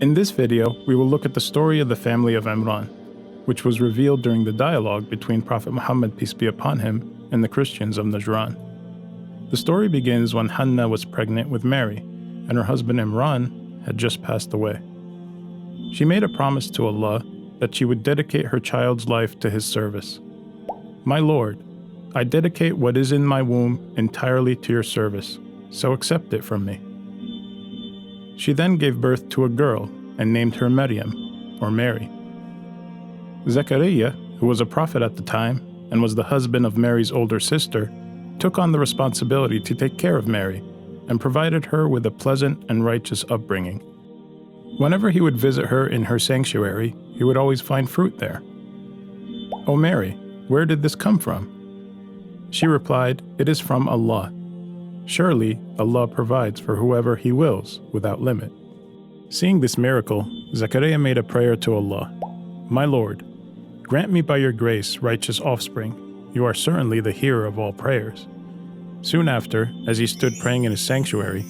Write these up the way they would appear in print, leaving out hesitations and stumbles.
In this video, we will look at the story of the family of Imran, which was revealed during the dialogue between Prophet Muhammad, peace be upon him, and the Christians of Najran. The story begins when Hannah was pregnant with Mary, and her husband Imran had just passed away. She made a promise to Allah that she would dedicate her child's life to His service. "My Lord, I dedicate what is in my womb entirely to your service, so accept it from me." She then gave birth to a girl and named her Mariam, or Mary. Zechariah, who was a prophet at the time and was the husband of Mary's older sister, took on the responsibility to take care of Mary and provided her with a pleasant and righteous upbringing. Whenever he would visit her in her sanctuary, he would always find fruit there. "O Mary, where did this come from?" She replied, "It is from Allah. Surely Allah provides for whoever He wills without limit." Seeing this miracle, Zechariah made a prayer to Allah. "My Lord, grant me by your grace righteous offspring. You are certainly the hearer of all prayers." Soon after, as he stood praying in his sanctuary,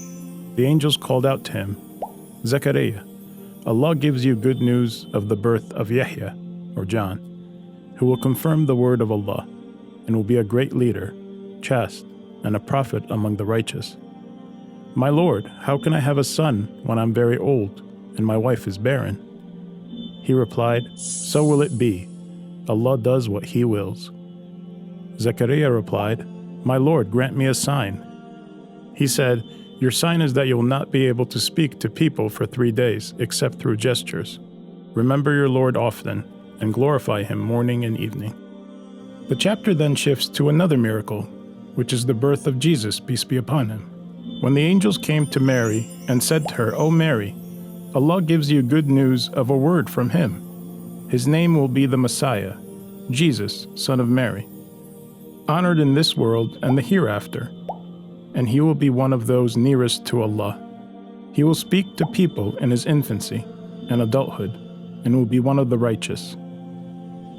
the angels called out to him, "Zechariah, Allah gives you good news of the birth of Yehya, or John, who will confirm the word of Allah, and will be a great leader, chaste, and a prophet among the righteous. My Lord, how can I have a son when I'm very old, and my wife is barren?" He replied, "So will it be. Allah does what He wills." Zechariah replied, "My Lord, grant me a sign." He said, "Your sign is that you will not be able to speak to people for 3 days, except through gestures. Remember your Lord often, and glorify Him morning and evening." The chapter then shifts to another miracle, which is the birth of Jesus, peace be upon him. When the angels came to Mary and said to her, "O Mary, Allah gives you good news of a word from Him. His name will be the Messiah, Jesus, son of Mary, honored in this world and the hereafter, and He will be one of those nearest to Allah. He will speak to people in His infancy and adulthood, and will be one of the righteous."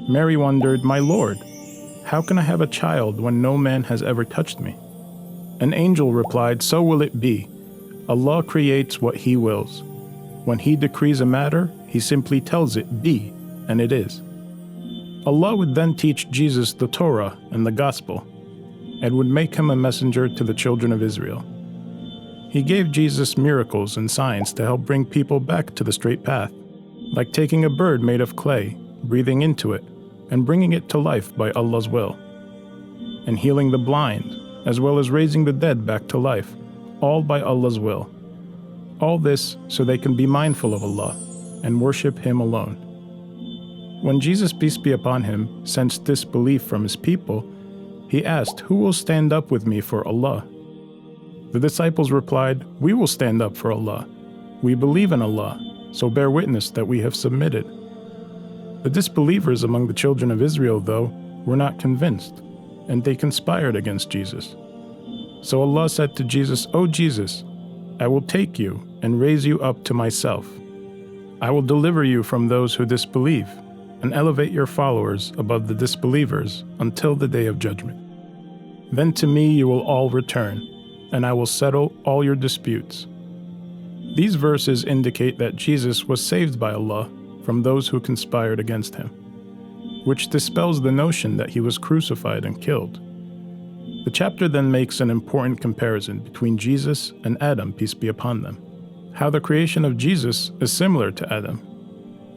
Mary wondered, "My Lord, how can I have a child when no man has ever touched me?" An angel replied, "So will it be. Allah creates what He wills. When He decrees a matter, He simply tells it be, and it is." Allah would then teach Jesus the Torah and the Gospel, and would make Him a messenger to the children of Israel. He gave Jesus miracles and signs to help bring people back to the straight path, like taking a bird made of clay, breathing into it, and bringing it to life by Allah's will, and healing the blind, as well as raising the dead back to life, all by Allah's will. All this so they can be mindful of Allah and worship Him alone. When Jesus, peace be upon Him, sensed disbelief from His people, He asked, "Who will stand up with me for Allah?" The disciples replied, "We will stand up for Allah. We believe in Allah, so bear witness that we have submitted." The disbelievers among the children of Israel, though, were not convinced, and they conspired against Jesus. So Allah said to Jesus, "O Jesus, I will take you and raise you up to myself. I will deliver you from those who disbelieve, and elevate your followers above the disbelievers until the day of judgment. Then to me you will all return, and I will settle all your disputes." These verses indicate that Jesus was saved by Allah from those who conspired against Him, which dispels the notion that He was crucified and killed. The chapter then makes an important comparison between Jesus and Adam, peace be upon them. How the creation of Jesus is similar to Adam.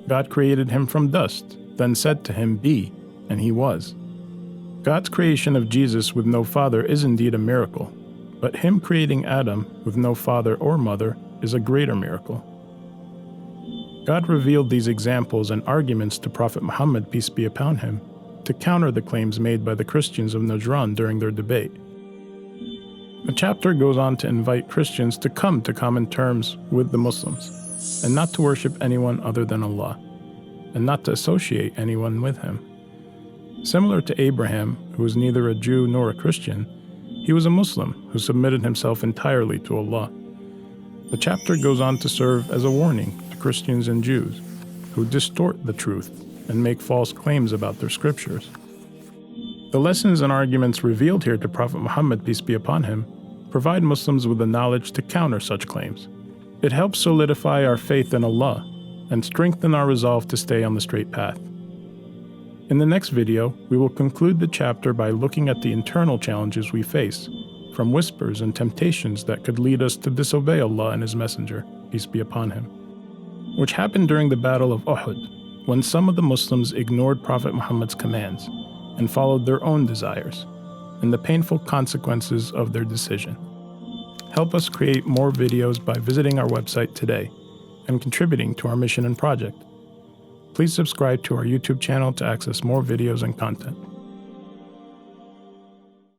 God created him from dust, then said to him, "Be," and he was. God's creation of Jesus with no father is indeed a miracle, but Him creating Adam with no father or mother is a greater miracle. God revealed these examples and arguments to Prophet Muhammad, peace be upon him, to counter the claims made by the Christians of Najran during their debate. The chapter goes on to invite Christians to come to common terms with the Muslims, and not to worship anyone other than Allah, and not to associate anyone with Him. Similar to Abraham, who was neither a Jew nor a Christian, he was a Muslim who submitted himself entirely to Allah. The chapter goes on to serve as a warning to Christians and Jews who distort the truth and make false claims about their scriptures. The lessons and arguments revealed here to Prophet Muhammad, peace be upon him, provide Muslims with the knowledge to counter such claims, It helps solidify our faith in Allah and strengthen our resolve to stay on the straight path. In the next video, we will conclude the chapter by looking at the internal challenges we face, from whispers and temptations that could lead us to disobey Allah and His Messenger, peace be upon him, which happened during the Battle of Uhud, when some of the Muslims ignored Prophet Muhammad's commands and followed their own desires, and the painful consequences of their decision. Help us create more videos by visiting our website today and contributing to our mission and project. Please subscribe to our YouTube channel to access more videos and content.